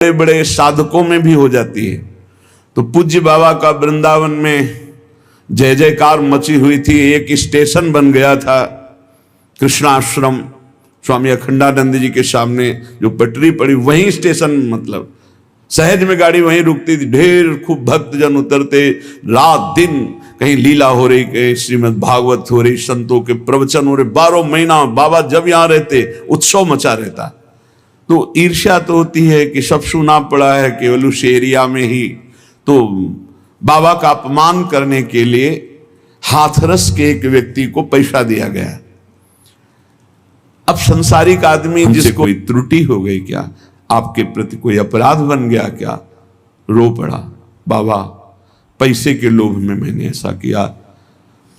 बड़े बड़े साधकों में भी हो जाती है। तो पूज्य बाबा का वृंदावन में जय जयकार मची हुई थी। एक स्टेशन बन गया था कृष्णाश्रम, स्वामी अखंडानंद जी के सामने जो पटरी पड़ी वहीं स्टेशन, मतलब सहज में गाड़ी वहीं रुकती थी। ढेर खूब भक्तजन उतरते, रात दिन कहीं लीला हो रही, कहीं श्रीमद् भागवत हो रही, संतों के प्रवचन हो रहे। 12 महीना बाबा जब यहाँ रहते उत्सव मचा रहता। तो ईर्ष्या तो होती है कि सब सुना पड़ा है केवल उस एरिया में ही। तो बाबा का अपमान करने के लिए हाथरस के एक व्यक्ति को पैसा दिया गया। अब संसारिक आदमी जिसको कोई त्रुटि हो गई क्या, आपके प्रति कोई अपराध बन गया क्या, रो पड़ा, बाबा पैसे के लोभ में मैंने ऐसा किया,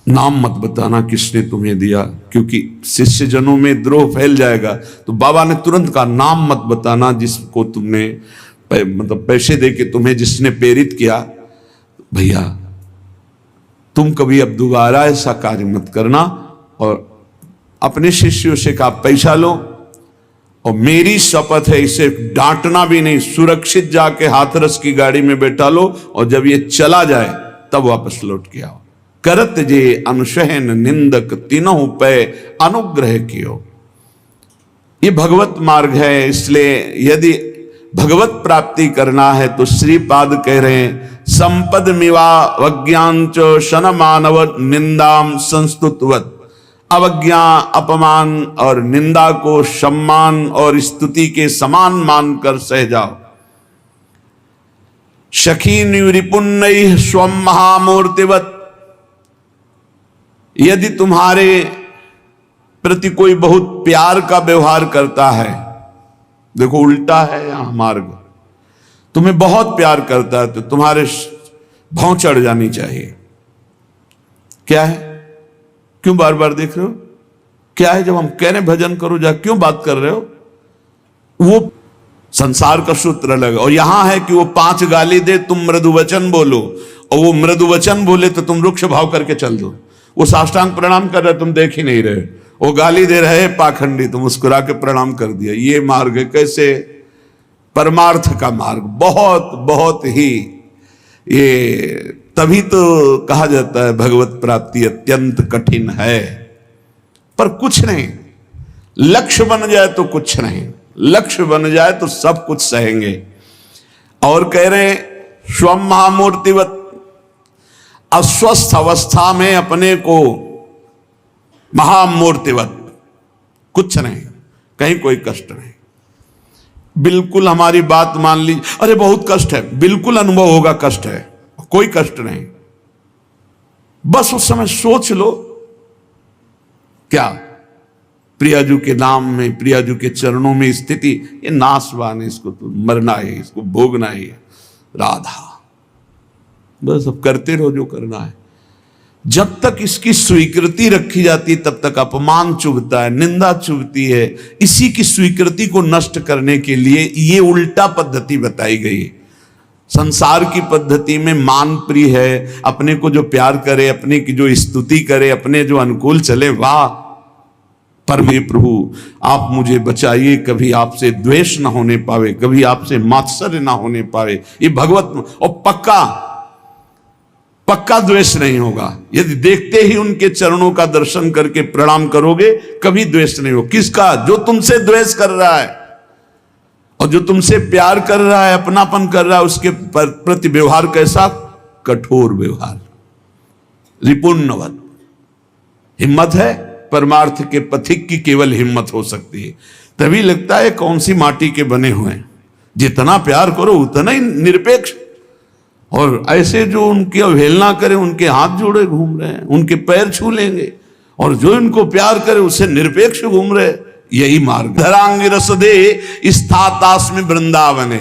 नाम मत बताना किसने तुम्हें दिया, क्योंकि शिष्य जनों में द्रोह फैल जाएगा। तो बाबा ने तुरंत कहा नाम मत बताना जिसको तुमने मतलब पैसे दे के तुम्हें जिसने प्रेरित किया। भैया तुम कभी अब दोबारा ऐसा कार्य मत करना। और अपने शिष्यों से कहा पैसा लो और मेरी शपथ है इसे डांटना भी नहीं, सुरक्षित जाके हाथरस की गाड़ी में बैठा लो और जब ये चला जाए तब वापस लौट के आओ। करत जे अनुशहन निंदक तीनों पे अनुग्रह कियो। ये भगवत मार्ग है, इसलिए यदि भगवत प्राप्ति करना है तो श्रीपाद कह रहे हैं संपद मिवा वज्ञांच शन मानव निंदाम संस्तुतवत। अवज्ञा, अपमान और निंदा को सम्मान और स्तुति के समान मानकर सह जाओ। सखी निरिपुन्नैः स्वम महामूर्तिवत। यदि तुम्हारे प्रति कोई बहुत प्यार का व्यवहार करता है, देखो उल्टा है यहां मार्ग, तुम्हें बहुत प्यार करता है तो तुम्हारे भौं चढ़ जानी चाहिए। क्या है, क्यों बार बार देख रहे हो, क्या है, जब हम कह रहे भजन करो जा क्यों बात कर रहे हो। वो संसार का सूत्र अलग है। और यहां है कि वो 5 गाली दे तुम मृदु वचन बोलो, और वो मृदु वचन बोले तो तुम रुक्ष भाव करके चल दो। वो साष्टांग प्रणाम कर रहे तुम देख ही नहीं रहे, वो गाली दे रहे पाखंडी, तुम मुस्कुरा के प्रणाम कर दिया। ये मार्ग है कैसे, परमार्थ का मार्ग। बहुत बहुत ही ये तभी तो कहा जाता है भगवत प्राप्ति अत्यंत कठिन है। पर कुछ नहीं, लक्ष्य बन जाए तो कुछ नहीं, लक्ष्य बन जाए तो सब कुछ सहेंगे। और कह रहे स्वम महामूर्तिवत। अस्वस्थ अवस्था में अपने को महामूर्तिवत, कुछ नहीं, कहीं कोई कष्ट नहीं, बिल्कुल हमारी बात मान लीजिए, अरे बहुत कष्ट है, बिल्कुल अनुभव होगा कष्ट है, कोई कष्ट नहीं। बस उस समय सोच लो क्या प्रियाजू के नाम में, प्रियाजू के चरणों में स्थिति, ये नाशवान है, इसको तो मरना है, इसको भोगना है। राधा बस अब करते रहो जो करना है। जब तक इसकी स्वीकृति रखी जाती तब तक अपमान चुभता है, निंदा चुभती है। इसी की स्वीकृति को नष्ट करने के लिए ये उल्टा पद्धति बताई गई। संसार की पद्धति में मान प्रिय है, अपने को जो प्यार करे, अपने की जो स्तुति करे, अपने जो अनुकूल चले, वाह। पर हे प्रभु आप मुझे बचाइए, कभी आपसे द्वेष ना होने पावे, कभी आपसे मात्सर्य ना होने पावे। ये भगवत, और पक्का द्वेष नहीं होगा। यदि देखते ही उनके चरणों का दर्शन करके प्रणाम करोगे, कभी द्वेष नहीं हो। किसका, जो तुमसे द्वेष कर रहा है, और जो तुमसे प्यार कर रहा है, अपनापन कर रहा है, उसके प्रति व्यवहार कैसा, कठोर व्यवहार, रिपुण्यवत। हिम्मत है, परमार्थ के पथिक की केवल हिम्मत हो सकती है। तभी लगता है कौन सी माटी के बने हुए हैं, जितना प्यार करो उतना ही निरपेक्ष। और ऐसे जो उनकी अवहेलना करे, उनके हाथ जोड़े घूम रहे हैं, उनके पैर छू लेंगे, और जो इनको प्यार करे उससे निरपेक्ष घूम रहे, यही मार्ग। धरांग रस दे स्थातास्मि वृंदावने।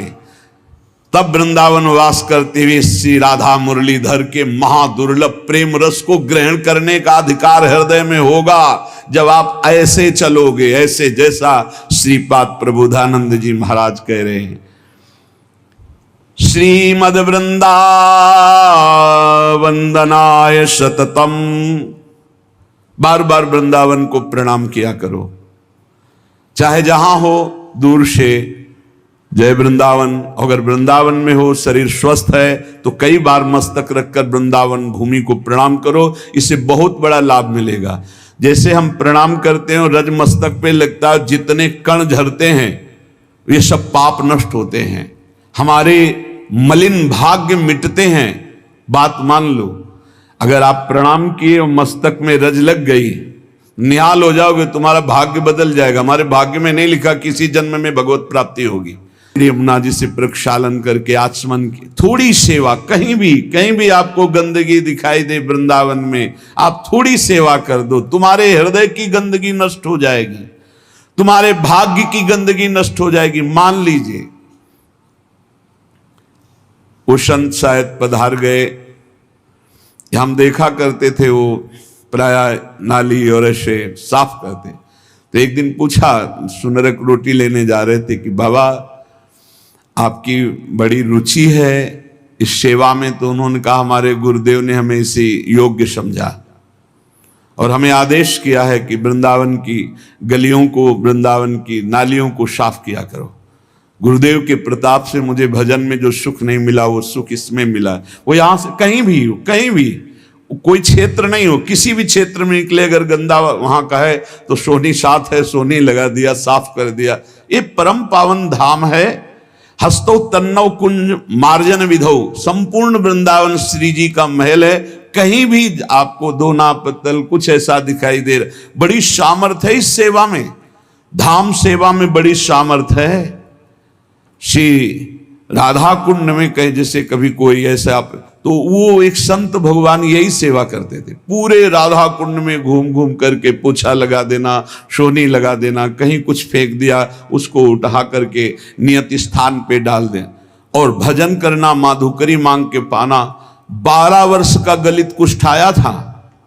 तब वृंदावन वास करते हुए श्री राधा मुरलीधर के महादुर्लभ प्रेम रस को ग्रहण करने का अधिकार हृदय में होगा जब आप ऐसे चलोगे, ऐसे जैसा श्रीपाद प्रबोधानंद जी महाराज कह रहे हैं। श्रीमद वृंदावंदनाय सततम। बार बार वृंदावन को प्रणाम किया करो, चाहे जहां हो, दूर से जय वृंदावन। अगर वृंदावन में हो, शरीर स्वस्थ है, तो कई बार मस्तक रखकर वृंदावन भूमि को प्रणाम करो, इससे बहुत बड़ा लाभ मिलेगा। जैसे हम प्रणाम करते हैं और रज मस्तक पे लगता है, जितने कण झरते हैं ये सब पाप नष्ट होते हैं, हमारे मलिन भाग्य मिटते हैं। बात मान लो, अगर आप प्रणाम किए और मस्तक में रज लग गई, निहाल हो जाओगे, तुम्हारा भाग्य बदल जाएगा। हमारे भाग्य में नहीं लिखा किसी जन्म में भगवत प्राप्ति होगी। यमुना जी से प्रक्षालन करके आचमन की थोड़ी सेवा, कहीं भी आपको गंदगी दिखाई दे वृंदावन में, आप थोड़ी सेवा कर दो, तुम्हारे हृदय की गंदगी नष्ट हो जाएगी, तुम्हारे भाग्य की गंदगी नष्ट हो जाएगी। मान लीजिए वो संत शायद पधार गए, हम देखा करते थे वो प्राय नाली और ऐसे साफ करते, तो एक दिन पूछा, सुनरक रोटी लेने जा रहे थे, कि बाबा आपकी बड़ी रुचि है इस सेवा में। तो उन्होंने कहा, हमारे गुरुदेव ने हमें इसे योग्य समझा और हमें आदेश किया है कि वृंदावन की गलियों को, वृंदावन की नालियों को साफ किया करो। गुरुदेव के प्रताप से मुझे भजन में जो सुख नहीं मिला वो सुख इसमें मिला। वो यहां से कहीं भी हो, कहीं भी कोई क्षेत्र नहीं हो, किसी भी क्षेत्र में निकले, अगर गंदा वहां का है तो सोनी साथ है, सोनी लगा दिया, साफ कर दिया। ये परम पावन धाम है। हस्तो तन्नव कुंज मार्जन विधौ, संपूर्ण वृंदावन श्री जी का महल है। कहीं भी आपको दोना पत्तल कुछ ऐसा दिखाई दे रहा, बड़ी सामर्थ है इस सेवा में, धाम सेवा में बड़ी सामर्थ है। श्री राधा कुंड में कहे, जैसे कभी कोई ऐसा, तो वो एक संत भगवान यही सेवा करते थे, पूरे राधा कुंड में घूम घूम करके पोछा लगा देना, सोनी लगा देना, कहीं कुछ फेंक दिया उसको उठा करके नियत स्थान पे डाल दें, और भजन करना, माधुकरी मांग के पाना। 12 वर्ष का गलित कुष्ठ आया था,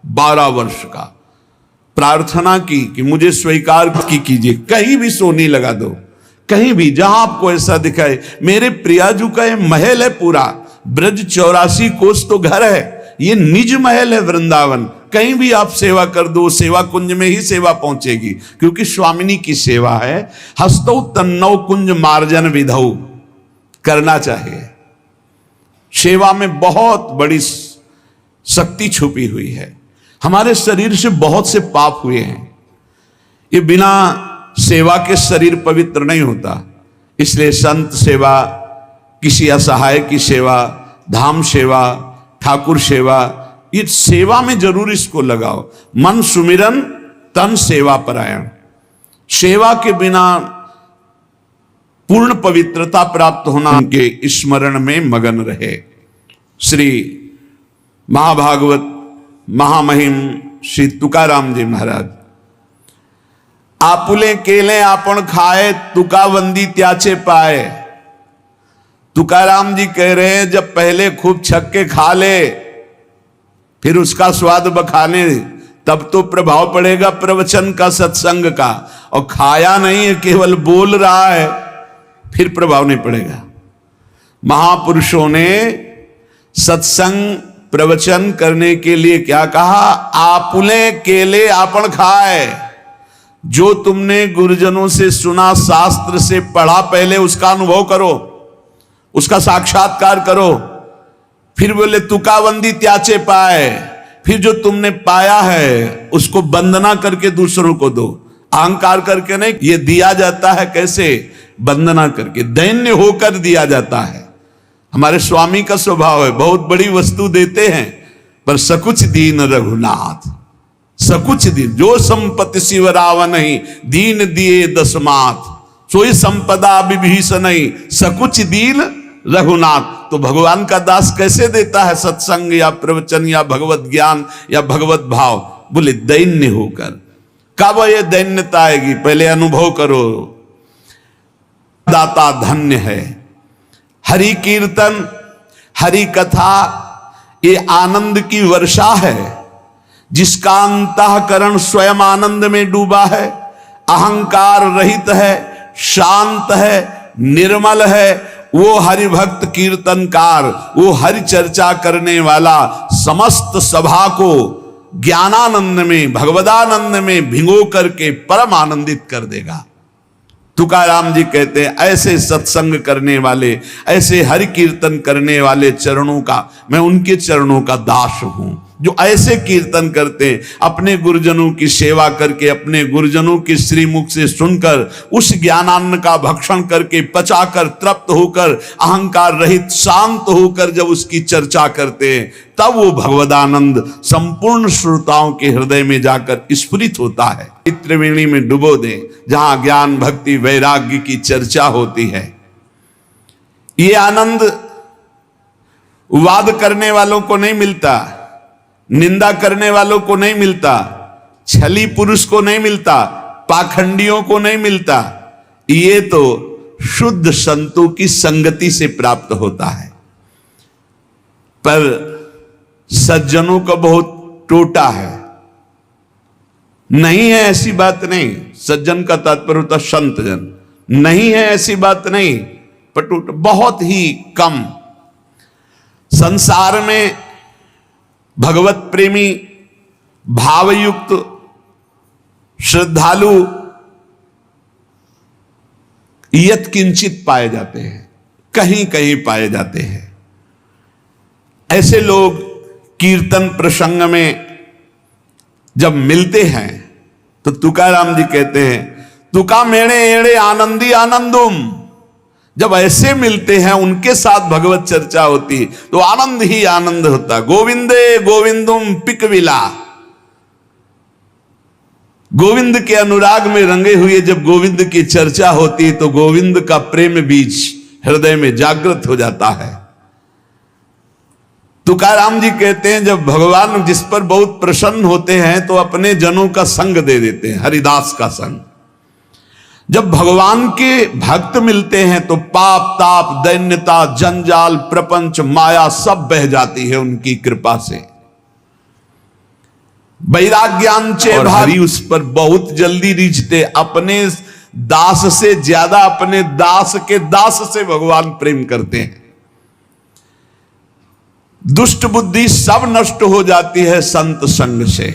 12 वर्ष का, प्रार्थना की कि मुझे स्वीकार कीजिए, कहीं भी सोनी लगा दो, कहीं भी जहां आपको ऐसा दिखाए। मेरे प्रियाजू का ये महल है पूरा, ब्रज 84 कोस तो घर है, ये निज महल है वृंदावन। कहीं भी आप सेवा कर दो, सेवा कुंज में ही सेवा पहुंचेगी, क्योंकि स्वामिनी की सेवा है। हस्तौ तन्नौ कुंज मार्जन विधौ, करना चाहिए। सेवा में बहुत बड़ी शक्ति छुपी हुई है। हमारे शरीर से बहुत से पाप हुए हैं, ये बिना सेवा के शरीर पवित्र नहीं होता। इसलिए संत सेवा, किसी असहाय की सेवा, धाम सेवा, ठाकुर सेवा, ये सेवा में जरूर इसको लगाओ। मन सुमिरन तन सेवा परायण, सेवा के बिना पूर्ण पवित्रता प्राप्त होना, उनके स्मरण में मगन रहे। श्री महाभागवत महामहिम श्री तुकाराम जी महाराज, आपुले केले आपन खाए, तुकावंदी त्याचे पाए। तुकाराम जी कह रहे हैं, जब पहले खूब छक्के खा ले, फिर उसका स्वाद बखाने, तब तो प्रभाव पड़ेगा प्रवचन का, सत्संग का। और खाया नहीं है, केवल बोल रहा है, फिर प्रभाव नहीं पड़ेगा। महापुरुषों ने सत्संग प्रवचन करने के लिए क्या कहा? आपुले केले आपन खाए। जो तुमने गुरुजनों से सुना, शास्त्र से पढ़ा, पहले उसका अनुभव करो, उसका साक्षात्कार करो। फिर बोले तुकावंदी त्याचे पाए, फिर जो तुमने पाया है उसको वंदना करके दूसरों को दो। अहंकार करके नहीं, ये दिया जाता है कैसे? वंदना करके, दैन्य होकर दिया जाता है। हमारे स्वामी का स्वभाव है, बहुत बड़ी वस्तु देते हैं पर सकुच दीन रघुनाथ, सकुच दीन। जो संपत्ति शिव रावण नहीं, दीन दिए दसमात, सोई संपदा विभीषण नहीं, सकुच दीन रघुनाथ। तो भगवान का दास कैसे देता है सत्संग या प्रवचन या भगवत ज्ञान या भगवत भाव? बोले दैन्य होकर। कब ये दैन्यता आएगी? पहले अनुभव करो। दाता धन्य है। हरि कीर्तन, हरि कथा, ये आनंद की वर्षा है। जिसका अंतःकरण स्वयं आनंद में डूबा है, अहंकार रहित है, शांत है, निर्मल है, वो हरि भक्त कीर्तनकार, वो हरि चर्चा करने वाला समस्त सभा को ज्ञानानंद में, भगवदानंद में भिगो करके परम आनंदित कर देगा। तुकाराम जी कहते हैं ऐसे सत्संग करने वाले, ऐसे हरि कीर्तन करने वाले चरणों का, मैं उनके चरणों का दास हूं, जो ऐसे कीर्तन करते हैं, अपने गुरुजनों की सेवा करके, अपने गुरुजनों के श्रीमुख से सुनकर, उस ज्ञानान्न का भक्षण करके, पचाकर, तृप्त होकर, अहंकार रहित शांत होकर जब उसकी चर्चा करते हैं, तब वो भगवदानंद संपूर्ण श्रोताओं के हृदय में जाकर स्फुरित होता है। त्रिवेणी में डुबो दें, जहां ज्ञान भक्ति वैराग्य की चर्चा होती है। ये आनंद वाद करने वालों को नहीं मिलता, निंदा करने वालों को नहीं मिलता, छली पुरुष को नहीं मिलता, पाखंडियों को नहीं मिलता। ये तो शुद्ध संतों की संगति से प्राप्त होता है। पर सज्जनों का बहुत टोटा है, नहीं है ऐसी बात नहीं। सज्जन का तात्पर्य होता संत जन, नहीं है ऐसी बात नहीं, पर टोटा बहुत ही कम। संसार में भगवत प्रेमी, भावयुक्त, श्रद्धालु यत्किंचित पाए जाते हैं, कहीं कहीं पाए जाते हैं। ऐसे लोग कीर्तन प्रसंग में जब मिलते हैं तो तुकाराम जी कहते हैं, तुका मेणे एड़े आनंदी आनंदुम। जब ऐसे मिलते हैं, उनके साथ भगवत चर्चा होती तो आनंद ही आनंद होता। गोविंदे गोविंदुम पिकविला, गोविंद के अनुराग में रंगे हुए जब गोविंद की चर्चा होती तो गोविंद का प्रेम बीज हृदय में जागृत हो जाता है। तुकाराम जी कहते हैं, जब भगवान जिस पर बहुत प्रसन्न होते हैं तो अपने जनों का संग दे देते हैं, हरिदास का संग। जब भगवान के भक्त मिलते हैं तो पाप ताप दैन्यता जंजाल प्रपंच माया सब बह जाती है उनकी कृपा से। वैराग्यांचे भारी उस पर बहुत जल्दी रिझते, अपने दास से ज्यादा अपने दास के दास से भगवान प्रेम करते हैं। दुष्ट बुद्धि सब नष्ट हो जाती है संत संग से।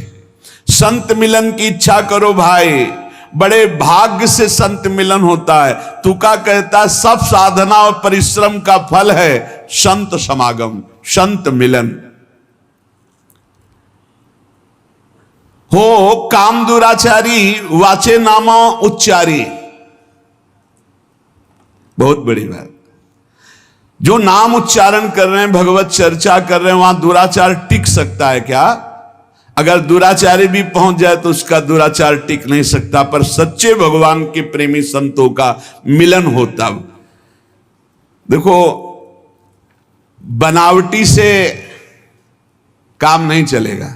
संत मिलन की इच्छा करो भाई, बड़े भाग्य से संत मिलन होता है। तुका कहता है सब साधना और परिश्रम का फल है संत समागम, संत मिलन। हो काम दुराचारी वाचे नामा उच्चारी, बहुत बड़ी बात। जो नाम उच्चारण कर रहे हैं, भगवत चर्चा कर रहे हैं, वहां दुराचार टिक सकता है क्या? अगर दुराचारी भी पहुंच जाए तो उसका दुराचार टिक नहीं सकता। पर सच्चे भगवान के प्रेमी संतों का मिलन होता। देखो, बनावटी से काम नहीं चलेगा,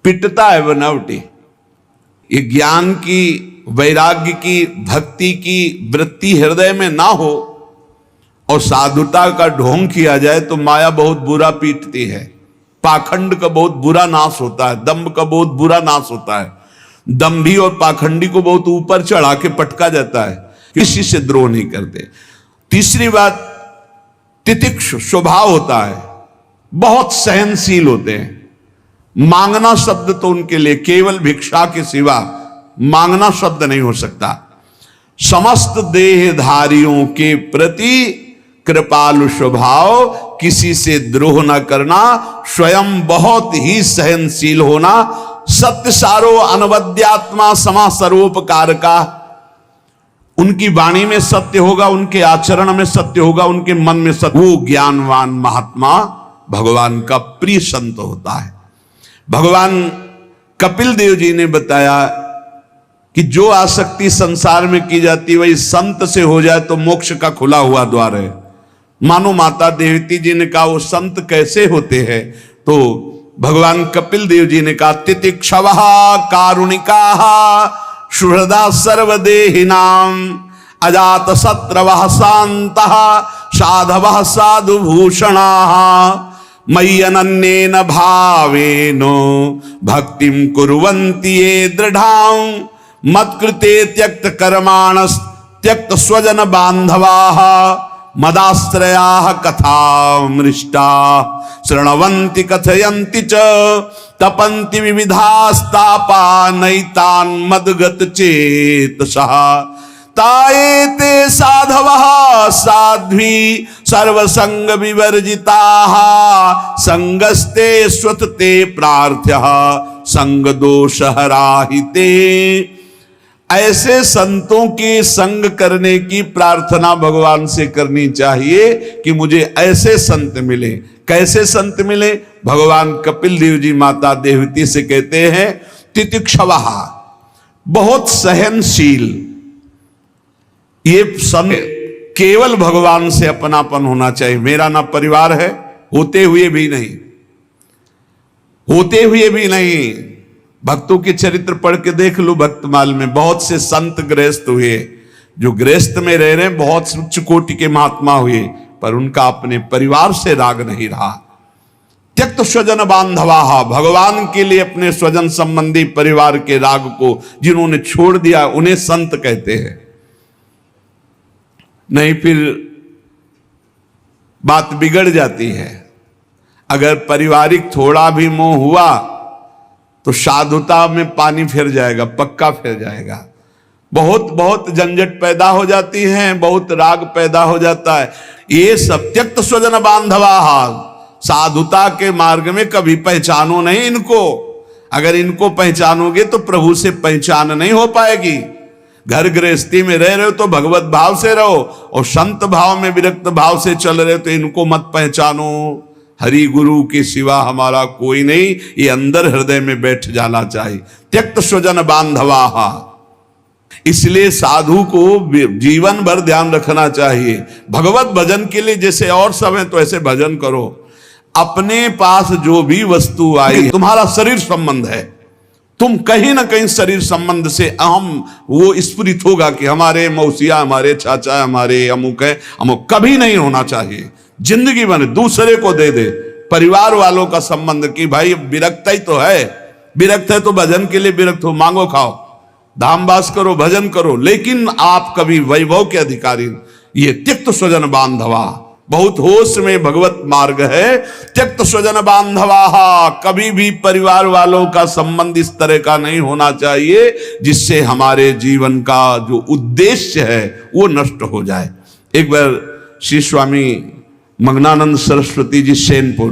पिटता है बनावटी। ये ज्ञान की, वैराग्य की, भक्ति की वृत्ति हृदय में ना हो और साधुता का ढोंग किया जाए तो माया बहुत बुरा पीटती है। पाखंड का बहुत बुरा नाश होता है, दंभ का बहुत बुरा नाश होता है। दंभी और पाखंडी को बहुत ऊपर चढ़ा के पटका जाता है, किसी से द्रोह नहीं करते। तीसरी बात, तितिक्ष स्वभाव होता है, बहुत सहनशील होते हैं। मांगना शब्द तो उनके लिए केवल भिक्षा के सिवा मांगना शब्द नहीं हो सकता। समस्त देहधारियों के प्रति कृपालु स्वभाव, किसी से द्रोह न करना, स्वयं बहुत ही सहनशील होना, सत्य सारो अनवद्यात्मा समा सर्वोपकार का। उनकी वाणी में सत्य होगा, उनके आचरण में सत्य होगा, उनके मन में सत्य। वो ज्ञानवान महात्मा भगवान का प्रिय संत होता है। भगवान कपिल देव जी ने बताया कि जो आसक्ति संसार में की जाती है वही संत से हो जाए तो मोक्ष का खुला हुआ द्वार है। मानो माता देवती जी ने कहा वो संत कैसे होते हैं, तो भगवान कपिल देव जी ने कहा तितिक्षवः कारुणिकाः सुहृदा सर्वदेहिनां अजात शत्रवः शान्तः साधवः साधुभूषणाः मयि अनन्येन भावेन भक्तिं कुर्वन्ति ये दृढां मत्कृते त्यक्त कर्माणस् त्यक्त स्वजन बांधवाः मदाश्रयाः कथामृष्टा शृण्वन्ति कथयन्ति च तपन्ति विविधास्तापा नैतान् मद्गत चेतसः ताये ते साधवः साध्वी सर्वसंग विवर्जिताः संगस्ते स्वतते प्रार्थ्यः संग दोष हराहिते। ऐसे संतों के संग करने की प्रार्थना भगवान से करनी चाहिए कि मुझे ऐसे संत मिले। कैसे संत मिले? भगवान कपिल देव जी माता देवती से कहते हैं तितिक्षवः, बहुत सहनशील। ये संत केवल भगवान से अपनापन होना चाहिए। मेरा ना परिवार है, होते हुए भी नहीं, होते हुए भी नहीं। भक्तों के चरित्र पढ़ के देख लो। भक्तमाल में बहुत से संत गृहस्थ हुए, जो गृहस्थ में रह रहे हैं, बहुत उच्च कोटि के महात्मा हुए, पर उनका अपने परिवार से राग नहीं रहा। त्यक्त स्वजन बांधवाहा, भगवान के लिए अपने स्वजन संबंधी परिवार के राग को जिन्होंने छोड़ दिया उन्हें संत कहते हैं। नहीं फिर बात बिगड़ जाती है। अगर पारिवारिक थोड़ा भी मोह हुआ तो साधुता में पानी फिर जाएगा, पक्का फिर जाएगा। बहुत बहुत झंझट पैदा हो जाती है, बहुत राग पैदा हो जाता है। ये सब त्यक्त स्वजन बांधवा, साधुता के मार्ग में कभी पहचानो नहीं इनको। अगर इनको पहचानोगे तो प्रभु से पहचान नहीं हो पाएगी। घर गृहस्थी में रह रहे हो तो भगवत भाव से रहो, और संत भाव में विरक्त भाव से चल रहे हो तो इनको मत पहचानो। हरि गुरु के सिवा हमारा कोई नहीं, ये अंदर हृदय में बैठ जाना चाहिए। त्यक्त स्वजन बांधवा, इसलिए साधु को जीवन भर ध्यान रखना चाहिए। भगवत भजन के लिए जैसे और सब है तो ऐसे भजन करो। अपने पास जो भी वस्तु आई, तुम्हारा शरीर संबंध है, तुम कहीं ना कहीं शरीर संबंध से अहम वो स्फुरित होगा कि हमारे मौसिया, हमारे चाचा, हमारे अमुक है, अमुक कभी नहीं होना चाहिए। जिंदगी बने दूसरे को दे दे। परिवार वालों का संबंध कि भाई विरक्त ही तो है, विरक्त है तो भजन के लिए विरक्त हो, मांगो खाओ, धामवास करो, भजन करो, लेकिन आप कभी वैभव के अधिकारी। ये त्यक्त स्वजन बांधवा, बहुत होश में भगवत मार्ग है। त्यक्त स्वजन बांधवा, कभी भी परिवार वालों का संबंध इस तरह का नहीं होना चाहिए जिससे हमारे जीवन का जो उद्देश्य है वो नष्ट हो जाए। एक बार श्री स्वामी मग्नानंद सरस्वती जी सेनपुर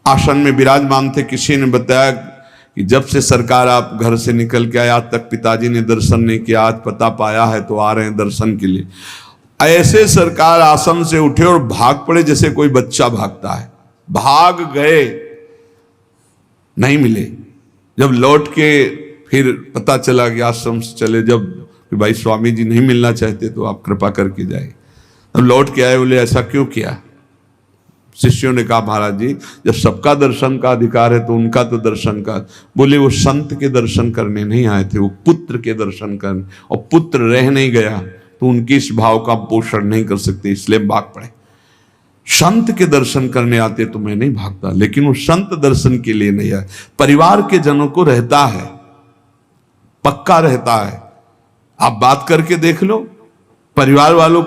आश्रम में विराजमान थे। किसी ने बताया कि जब से सरकार आप घर से निकल के आए आज तक पिताजी ने दर्शन नहीं किया, आज पता पाया है तो आ रहे हैं दर्शन के लिए। ऐसे सरकार आसन से उठे और भाग पड़े जैसे कोई बच्चा भागता है। भाग गए, नहीं मिले। जब लौट के फिर पता चला कि आश्रम से चले, जब भाई स्वामी जी नहीं मिलना चाहते तो आप कृपा करके जाए। तब लौट के आए, बोले ऐसा क्यों किया? शिष्यों ने कहा महाराज जी जब सबका दर्शन का अधिकार है तो उनका तो दर्शन का। बोले वो संत के दर्शन करने नहीं आए थे, वो पुत्र के दर्शन करने, और पुत्र रह नहीं गया तो उनके इस भाव का पोषण नहीं कर सकते, इसलिए भाग पड़े। संत के दर्शन करने आते तो मैं नहीं भागता, लेकिन वो संत दर्शन के लिए नहीं आए। परिवार के जनों को रहता है, पक्का रहता है। आप बात करके देख लो, परिवार वालों को